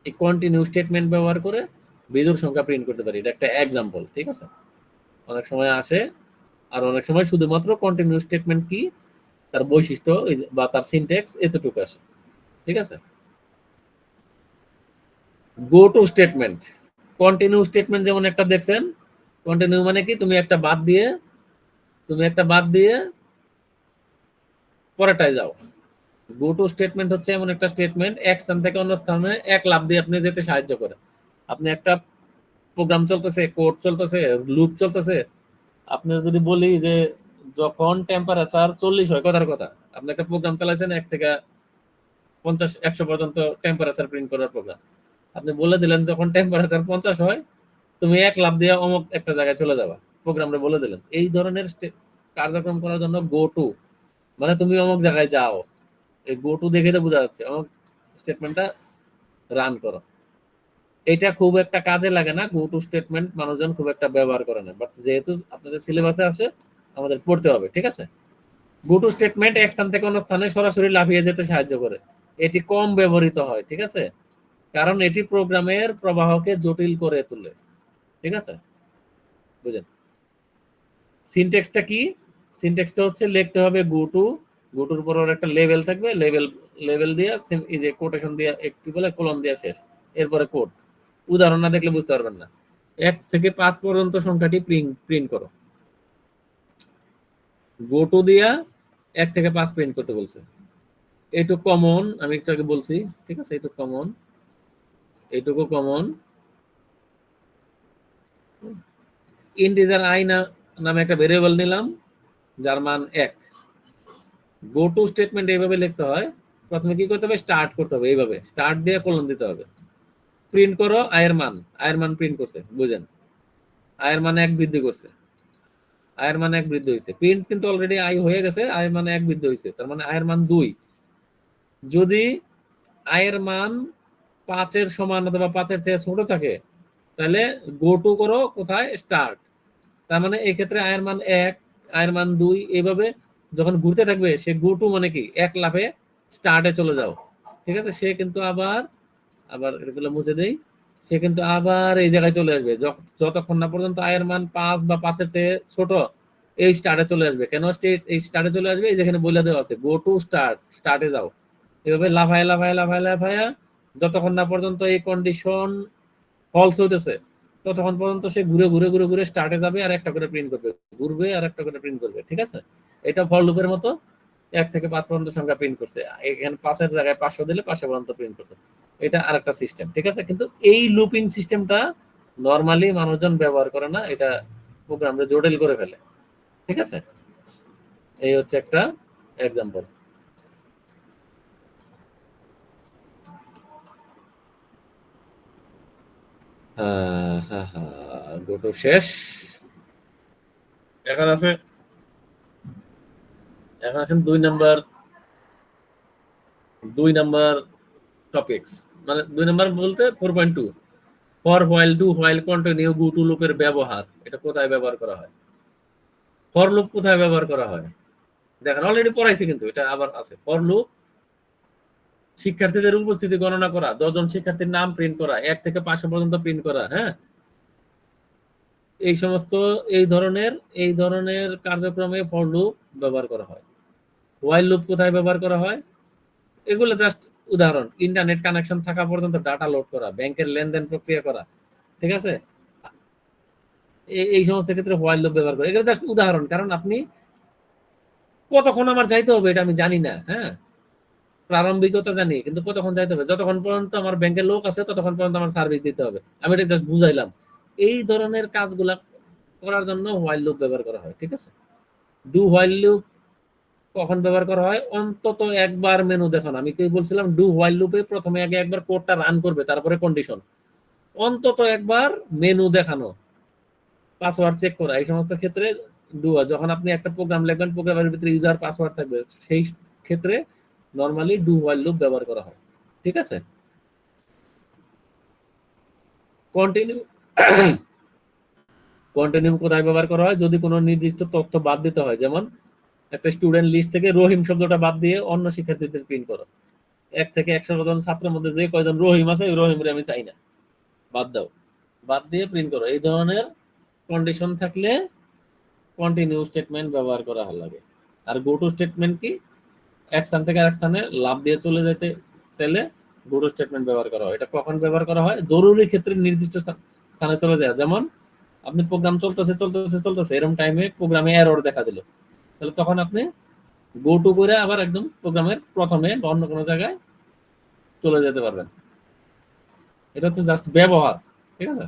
এই কন্টিনিউ স্টেটমেন্ট ব্যবহার করে বিজোড় সংখ্যা প্রিন্ট করতে পারি। এটা একটা এক্সাম্পল, ঠিক আছে? অনেক সময় আসে, আর অনেক সময় শুধুমাত্র কন্টিনিউ স্টেটমেন্ট কি, তার বৈশিষ্ট্য বা তার সিনট্যাক্স এতটুকু আসে। ঠিক আছে? Go to statement, continue statement যেমন একটা দেখছেন, কন্টিনিউ মানে কি, তুমি একটা বাদ দিয়ে পরেরটায় যাও। গো টু স্টেটমেন্ট হচ্ছে এমন একটা স্টেটমেন্ট এক স্থান থেকে অন্য স্থানে এক লাফ দিয়ে আপনি যেতে সাহায্য করে। আপনি একটা প্রোগ্রাম চলতেছে, কোড চলতেছে, লুপ চলতেছে, আপনি যদি বলি যে যখন টেম্পারেচার 40 হয়, কথার কথা, আপনি একটা প্রোগ্রাম চালাইছেন 1 থেকে 50-100 পর্যন্ত টেম্পারেচার প্রিন্ট করার প্রোগ্রাম, আপনি বলে দিলেন যখন টেম্পারেচার 50 হয় তুমি এক লাফ দিয়ে অমুক একটা জায়গায় চলে যাবা, প্রোগ্রামটা বলে দিলেন। এই ধরনের কার্যক্রম করার জন্য গো টু মানে তুমি অমুক জায়গায় যাও, এই গো টু দেখে তো বোঝা যাচ্ছে অমুক স্টেটমেন্টটা রান করো। এটা খুব একটা কাজে লাগে না, গো টু স্টেটমেন্ট মানুষজন খুব একটা ব্যবহার করে না, বাট যেহেতু আপনাদের সিলেবাসে আসে আমাদের পড়তে হবে। ঠিক আছে? গো টু স্টেটমেন্ট এক স্থান থেকে অন্য স্থানে সরাসরি লাফিয়ে যেতে সাহায্য করে, এটি কম ব্যবহৃত হয়। ঠিক আছে, কারণ এটি প্রোগ্রামের প্রবাহকে জটিল করে তোলে। ঠিক আছে, বুঝেন? সিনট্যাক্সটা কি? সিনট্যাক্সটা হচ্ছে লিখতে হবে গো টুর উপর একটা লেভেল থাকবে, লেভেল দিয়ে এই যে কোটেশন দিয়ে কি বলে কোলন দিয়ে শেষ, এরপরে কোড। উদাহরণ না দেখলে বুঝতে পারবেন না। 1 থেকে 5 পর্যন্ত সংখ্যাটি প্রিন্ট করো, গো টু দিয়া 1 থেকে 5 প্রিন্ট করতে বলছে। এইটুকু কমন, আমি একটু আগে বলছি। ঠিক আছে, এইটুকু কমন। ইন্টিজার আই নামে একটা ভেরিয়েবল নিলাম যার মান 1। গো টু স্টেটমেন্ট এইভাবে লিখতে হয়, প্রথমে কি করতে হবে, স্টার্ট করতে হবে, এইভাবে স্টার্ট দিয়ে কোলন দিতে হবে, প্রিন্ট করো আয়ের মান প্রিন্ট করছে, বুঝেন? আয়ের মান 1 বৃদ্ধি করছে, আয়ের মান 1 বৃদ্ধি হয়েছে, প্রিন্ট কিন্তু অলরেডি আই হয়ে গেছে, আয়ের মান 1 বৃদ্ধি হয়েছে, তার মানে আয়ের মান 2। যদি আয়ের মান 5 এর সমান অথবা 5 এর চেয়ে ছোট থাকে তাহলে গো টু করো কোথায়, স্টার্ট। তার মানে এই ক্ষেত্রে আয়ের মান 1, আয়ের মান 2, এইভাবে যখন ঘুরতে থাকবে সে গো টু মানে কি, এক লাফে স্টার্টে চলে যাও। ঠিক আছে, সে কিন্তু আবার এগুলো মুছে দেই, সে কিন্তু আবার এই জায়গায় চলে আসবে যতক্ষণ না পর্যন্ত আয়ের মান 5 বা 5 এর চেয়ে ছোট, এই স্টার্টে চলে আসবে। কেন এই স্টার্টে চলে আসবে, এই যেখানে বলে দেওয়া আছে গো টু স্টার্টে যাও। এভাবে লাফায়া যতক্ষণ না পর্যন্ত এই কন্ডিশন ফলস হইতেছে ততক্ষণ পর্যন্ত সে ঘুরে স্টার্টে যাবে আর একটা করে প্রিন্ট করবে, ঘুরবে আর একটা করে প্রিন্ট করবে। ঠিক আছে, এটা ফর লুপের মতো 1 থেকে 5 পর্যন্ত সংখ্যা প্রিন্ট করছে, এখানে 5 এর জায়গায় 500 দিলে 500 পর্যন্ত প্রিন্ট করতে। এটা আরেকটা সিস্টেম। ঠিক আছে, কিন্তু এই লুপিং সিস্টেমটা নরমালি মানুষজন ব্যবহার করে না, এটা প্রোগ্রামটা জটিল করে ফেলে। ঠিক আছে, এই হচ্ছে একটা এক্সাম্পল। দুটো শেষ। এখন আছেন 2 নাম্বার টপিকস, মানে 2 নাম্বার বলতে 4.2, for while do while continue go to লুপের ব্যবহার। এটা কোথায় ব্যবহার করা হয়, ফর লুপ কোথায় ব্যবহার করা হয় দেখেন, অলরেডি পড়াইছি কিন্তু এটা আবার আছে। ফর লুপ, শিক্ষার্থীদের উপস্থিতি গণনা করা, 10 জন শিক্ষার্থীর নাম প্রিন্ট করা, 1 থেকে 500 পর্যন্ত প্রিন্ট করা। হ্যাঁ, এই সমস্ত এই ধরনের কার্যক্রমে ফর লুপ ব্যবহার করা হয়। হোয়াইল লুপ কোথায় ব্যবহার করা হয়? এগুলো জাস্ট উদাহরণ। ইন্টারনেট কানেকশন থাকা পর্যন্ত ডাটা লোড করা, ব্যাংকের লেনদেন প্রক্রিয়া করা, ঠিক আছে? এই সমস্ত ক্ষেত্রে হোয়াইল লুপ ব্যবহার করে। এগুলো জাস্ট উদাহরণ, কারণ আপনি কতক্ষণ আমার যাইতে হবে এটা আমি জানি না। হ্যাঁ, প্রারম্ভিকতা জানি, কিন্তু কতক্ষণ যাইতে হবে, যতক্ষণ পর্যন্ত আমার ব্যাংকের লোক আছে ততক্ষণ পর্যন্ত আমার সার্ভিস দিতে হবে। আমি এটা জাস্ট বুঝাইলাম। এই ধরনের কাজগুলা করার জন্য হোয়াইল লুপ ব্যবহার করা হয়, ঠিক আছে? ডু হোয়াইল লুপ কখন ব্যবহার করা হয়? অন্তত একবার মেনু দেখানো। আমি কি বলছিলাম? ডু হোয়াইল লুপে প্রথমে আগে একবার কোডটা রান করবে, তারপরে কন্ডিশন। অন্তত একবার মেনু দেখানো, পাসওয়ার্ড চেক করা, এই সমস্ত ক্ষেত্রে ডু হয়। যখন আপনি একটা প্রোগ্রাম লিখবেন, প্রোগ্রামের ভিতরে ইউজার পাসওয়ার্ড থাকবে, সেই ক্ষেত্রে নরমালি ডু হোয়াইল লুপ ব্যবহার করা হয়, ঠিক আছে? কন্টিনিউ কন্টিনিউ কোথায় ব্যবহার করা হয়? যদি কোনো নির্দিষ্ট তথ্য বাদ দিতে হয়, যেমন একটা স্টুডেন্ট লিস্ট থেকে রহিম শব্দটা বাদ দিয়ে অন্য শিক্ষার্থীদের প্রিন্ট করো। 1 থেকে 100 জন ছাত্রের মধ্যে যে কয়জন রহিম আছে, ওই রহিমরে আমি চাই না, বাদ দাও, বাদ দিয়ে প্রিন্ট করো। এই ধরনের কন্ডিশন থাকলে কন্টিনিউ স্টেটমেন্ট ব্যবহার করা লাগে। আর গো টু স্টেটমেন্ট কি? এক স্থান থেকে আরেক স্থানে লাভ দিয়ে চলে যেতে চাইলে গো টু স্টেটমেন্ট ব্যবহার করা হয়। এটা কখন ব্যবহার করা হয়? জরুরি ক্ষেত্রে নির্দিষ্ট স্থানে চলে যায়। যেমন আপনি প্রোগ্রাম চলতেছে এরকম টাইমে প্রোগ্রামে এরর দেখা দিল, তাহলে তখন আপনি গো টু করে আবার একদম প্রোগ্রামের প্রথমে বা অন্য কোনো জায়গায় চলে যেতে পারবেন। এটা হচ্ছে জাস্ট ব্যবহার, ঠিক আছে?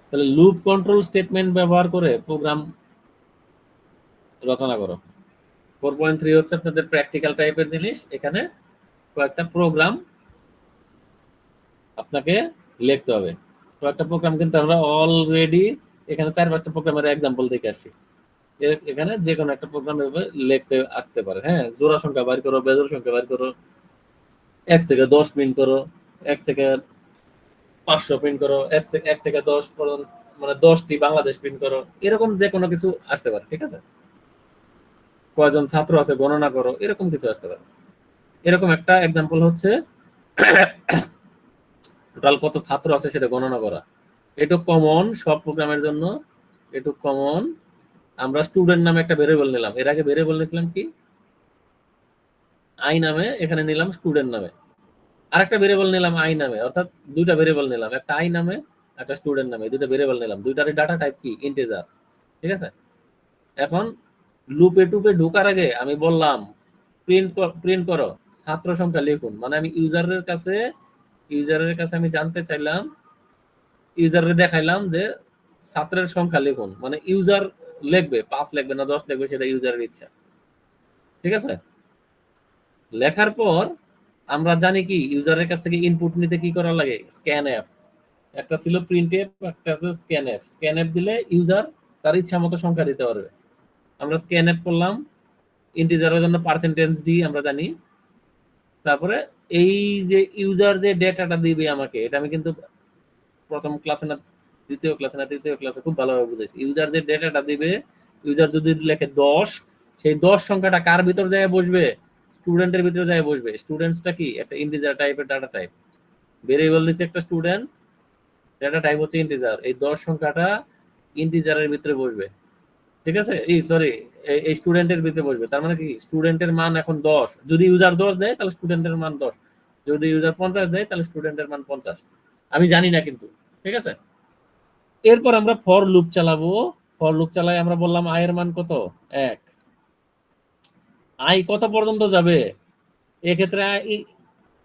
তাহলে লুপ কন্ট্রোল স্টেটমেন্ট ব্যবহার করে প্রোগ্রাম রচনা করো। 4.3 হচ্ছে আপনাদের প্র্যাকটিক্যাল টাইপের জিনিস। এখানে কয়েকটা প্রোগ্রাম আপনাকে লিখতে হবে। কয়েকটা প্রোগ্রাম কিন্তু আমরা অলরেডি এখানে 4-5টা প্রোগ্রামের এক্সাম্পল দেখে আসছি। এখানে যে কোনো একটা প্রোগ্রাম এভাবে লিখতে আসতে পারে। হ্যাঁ, জোড়া সংখ্যা বাইর করো, বেজোড় সংখ্যা বাইর করো, 1 থেকে 10 প্রিন্ট করো, 1 থেকে 500 প্রিন্ট করো, 1 থেকে 10 পর্যন্ত, মানে 10টি বাংলাদেশ প্রিন্ট করো, এরকম যে কোনো কিছু আসতে পারে, ঠিক আছে? কয়জন ছাত্র আছে গণনা করো, এরকম কিছু আসতে পারে। এরকম একটা এক্সাম্পল হচ্ছে টোটাল কত ছাত্র আছে সেটা গণনা করা। এটুক কমন সব প্রোগ্রামের জন্য, এটুক কমন। আমরা স্টুডেন্ট নামে একটা ভেরিয়েবল নিলাম, এর আগে ভেরিয়েবল নিয়েছিলাম কি? আই নামে, এখানে নিলাম স্টুডেন্ট নামে। আরেকটা ভেরিয়েবল নিলাম আই নামে, অর্থাৎ দুইটা ভেরিয়েবল নিলাম, একটা আই নামে একটা স্টুডেন্ট নামে, দুইটা ভেরিয়েবল নিলাম, দুইটারই ডাটা টাইপ কি? ইন্টিজার, ঠিক আছে? এখন লুপে টুপে ঢোকার আগে আমি বললাম প্রিন্ট করো ছাত্র সংখ্যা লিখুন, মানে আমি ইউজারের কাছে আমি জানতে চাইলাম, ইউজারে দেখাইলাম যে ছাত্রের সংখ্যা লিখুন, মানে ইউজার লিখবে 5 লিখবে না 10 লিখবে সেটা ইউজারের ইচ্ছা, ঠিক আছে? লেখার পর আমরা জানি কি ইউজারের কাছ থেকে ইনপুট নিতে কি করা লাগে? Scan F. একটা ছিল প্রিন্ট এফ, একটা আছে স্ক্যান এফ। স্ক্যান এফ দিলে ইউজার তার ইচ্ছা মতো সংখ্যা দিতে পারবে। আমরা স্ক্যান এফ করলাম, ইন্টিজারের জন্য পার্সেন্টেজ ডি আমরা জানি। তারপরে এই যে ইউজার যে ডেটাটা দিবে আমাকে, এটা আমি কিন্তু প্রথম ক্লাসে না দ্বিতীয় ক্লাসে না তৃতীয় ক্লাসে খুব ভালোভাবে বুঝাইছি। ইউজার যে ডেটাটা দিবে, ইউজার যদি লেখে 10, সেই 10 সংখ্যাটা কার ভিতর যায় বসবে? স্টুডেন্টের ভিতরে যায় বসবে। স্টুডেন্টসটা কি? একটা ইন্টিজার টাইপের ডাটা টাইপ। ভেরিয়েবল নিচে একটা স্টুডেন্ট, ডাটা টাইপ হচ্ছে ইন্টিজার। এই 10 সংখ্যাটা ইন্টিজারের ভিতরে বসবে, ঠিক আছে? এই সরি, এই স্টুডেন্টের ভিতরে বসবে। তার মানে কি স্টুডেন্টের মান এখন 10। যদি ইউজার 10 দেয় তাহলে স্টুডেন্টের মান 10, যদি ইউজার 50 দেয় তাহলে স্টুডেন্টের মান 50। আমি জানি না কিন্তু, ঠিক আছে? এরপর আমরা ফর লুপ চালাবো। ফর লুপ চালাই, আমরা বললাম আয়ের মান কত? 1। আই কত পর্যন্ত যাবে? এক্ষেত্রে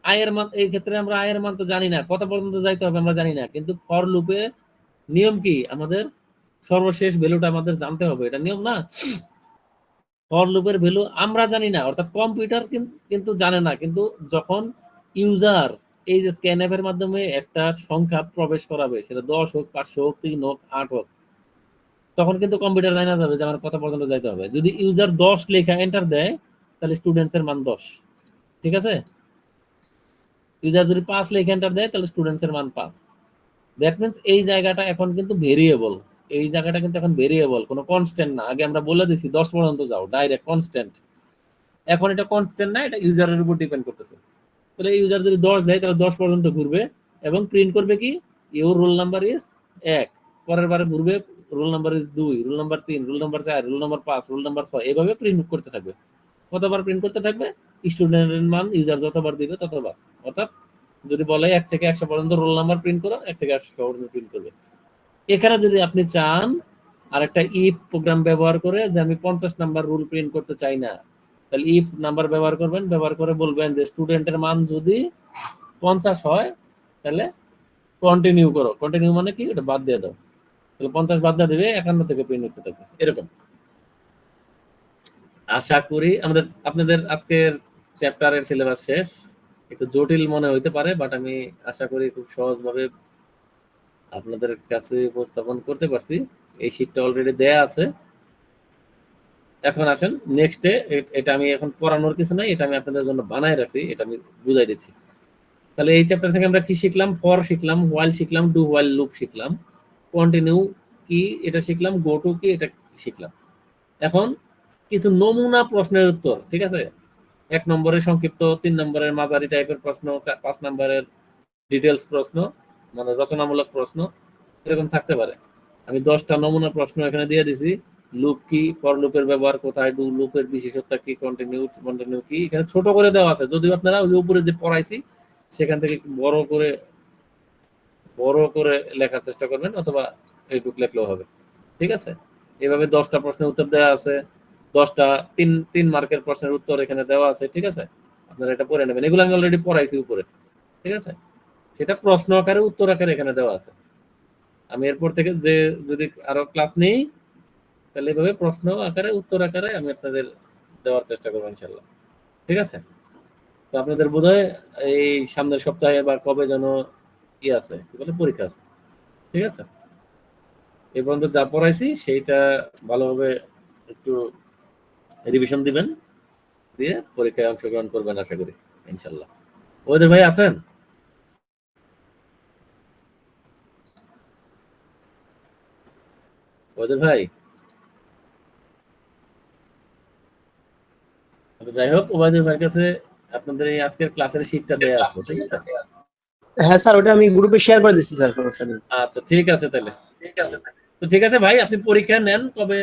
আয়ের মান, এই ক্ষেত্রে আমরা আয়ের মান তো জানি না, কত পর্যন্ত যাইতে হবে আমরা জানি না, কিন্তু ফর লুপে নিয়ম কি? আমাদের সর্বশেষ ভ্যালুটা আমাদের জানতে হবে, এটা নিয়ম না? ফর লুপের ভ্যালু আমরা জানি না, অর্থাৎ কম্পিউটার কিন্তু জানে না, কিন্তু যখন ইউজার এই যে স্ক্যানএফ এর মাধ্যমে একটা সংখ্যা প্রবেশ করাবে, সেটা 10 হোক, 500 হোক, 3 হোক, 8 হোক, তখন কিন্তু কম্পিউটার জানা যাবে যে আমার কত পর্যন্ত যাইতে হবে। যদি ইউজার 10 লেখা এন্টার দেয় তাহলে স্টুডেন্টস এর মান 10, ঠিক আছে? ইউজার যদি 5 লেখা এন্টার দেয় তাহলে স্টুডেন্টস এর মান 5। দ্যাট মিন্স এই জায়গাটা এখন কিন্তু ভেরিয়েবল, এই জায়গাটা কিন্তু এখন ভেরিয়েবল, কোনো কনস্ট্যান্ট না। আগে আমরা বলে দিছি 10 পর্যন্ত যাও, ডাইরেক্ট কনস্ট্যান্ট। এখন এটা কনস্ট্যান্ট না, এটা ইউজারের উপর ডিপেন্ড করতেছে। তো তাহলে ইউজার যদি 10 দেয় তাহলে 10 পর্যন্ত ঘুরবে এবং প্রিন্ট করবে কি ইউর রোল নাম্বার ইজ 1, পরের বারে ঘুরবে roll number is 2, roll number 3, roll number 4, roll number 5, roll number 6, এভাবে প্রিন্ট করতে থাকবে। কতবার প্রিন্ট করতে থাকবে? স্টুডেন্টের মান ইউজার যতবার দিবে ততবার। অর্থাৎ যদি বলে 1 থেকে 100 পর্যন্ত রোল নাম্বার প্রিন্ট করো, 1 থেকে 100 পর্যন্ত প্রিন্ট করবে। এখানে যদি আপনি চান আর একটা ইফ প্রোগ্রাম ব্যবহার করে যে আমি 50 নাম্বার রুল প্রিন্ট করতে চাই না, তাহলে ইফ নাম্বার ব্যবহার করবেন, ব্যবহার করে বলবেন যে স্টুডেন্টের মান যদি 50 হয় তাহলে কন্টিনিউ করো। কন্টিনিউ মানে কি? এটা বাদ দিয়ে দাও। তাহলে 50 বাদ দিয়ে দেবে, 51 থেকে প্রিন্ট হতে থাকবে। এরকম। আশা করি আপনাদের আজকের চ্যাপ্টারের সিলেবাস শেষ। একটু জটিল মনে হইতে পারে, বাট আমি আশা করি খুব সহজভাবে আপনাদের কাছে উপস্থাপন করতে পারছি। এই শীটটা অলরেডি দেয়া আছে। এখন আসেন নেক্সটে, এটা আমি এখন পড়ানোর কিছু নাই, এটা আমি আপনাদের জন্য বানায় রাখছি, এটা আমি বুঝাই দিচ্ছি। তাহলে এই চ্যাপ্টার থেকে আমরা কি শিখলাম? ফর শিখলাম, হোয়াইল শিখলাম, ডু হোয়াইল লুপ শিখলাম, কন্টিনিউ কি এটা শিখলাম, গো টু কি এটা শিখলাম। এখন কিছু নমুনা প্রশ্নের উত্তর, ঠিক আছে? 1 নম্বরের সংক্ষিপ্ত, 3 নম্বরের মাঝারি টাইপের প্রশ্ন, 5 নম্বরের ডিটেলস প্রশ্ন, মানে রচনামূলক প্রশ্ন, এরকম থাকতে পারে। আমি 10টা নমুনা প্রশ্ন এখানে দিয়ে দিছি। লুপ কি, ফর লুপের ব্যবহার কোথায়, ডু লুপের বিশেষত্ব কি, কন্টিনিউ কি, এখানে ছোট করে দেওয়া আছে। যদিও আপনারা ওই উপরে যে পড়াইছি সেখান থেকে বড় করে লেখার চেষ্টা করবেন, অথবা এইটুক লেখলেও হবে, ঠিক আছে? এভাবে 10টা প্রশ্নের উত্তর দেওয়া আছে, 10টা 3 মার্কের প্রশ্নের উত্তর এখানে দেওয়া আছে, ঠিক আছে? আপনারা এটা পড়ে নেবেন। এগুলো আমি অলরেডি পড়াইছি উপরে, ঠিক আছে? সেটা প্রশ্ন আকারে উত্তর আকারে এখানে দেওয়া আছে। আমি এরপর থেকে যে যদি আরো ক্লাস নেই তাহলে এভাবে প্রশ্ন আকারে উত্তর আকারে আমি আপনাদের দেওয়ার চেষ্টা করবো ইনশাল্লাহ, ঠিক আছে? তো আপনাদের বোধহয় এই সামনের সপ্তাহে বা কবে যেন ই আছে, কি বলে, পরীক্ষা আছে, ঠিক আছে? এই পর্যন্ত যা পড়াইছি সেইটা ভালোভাবে একটু রিভিশন দিবেন, দিয়ে পরীক্ষায় অংশগ্রহণ করবেন আশা করি ইনশাল্লাহ। ওদের ভাই আছেন? ওদের ভাই, যাই হোক, ওবায়দুল ভাইয়ের কাছে আপনাদের এই আজকের ক্লাসের শীটটা দেয়া আছে, ঠিক আছে? হ্যাঁ স্যার, ওটা আমি গ্রুপে শেয়ার করে দিচ্ছি স্যার, সমস্যা নেই। আচ্ছা ঠিক আছে তাহলে। তো ঠিক আছে ভাই, আপনি পরীক্ষা নেন কবে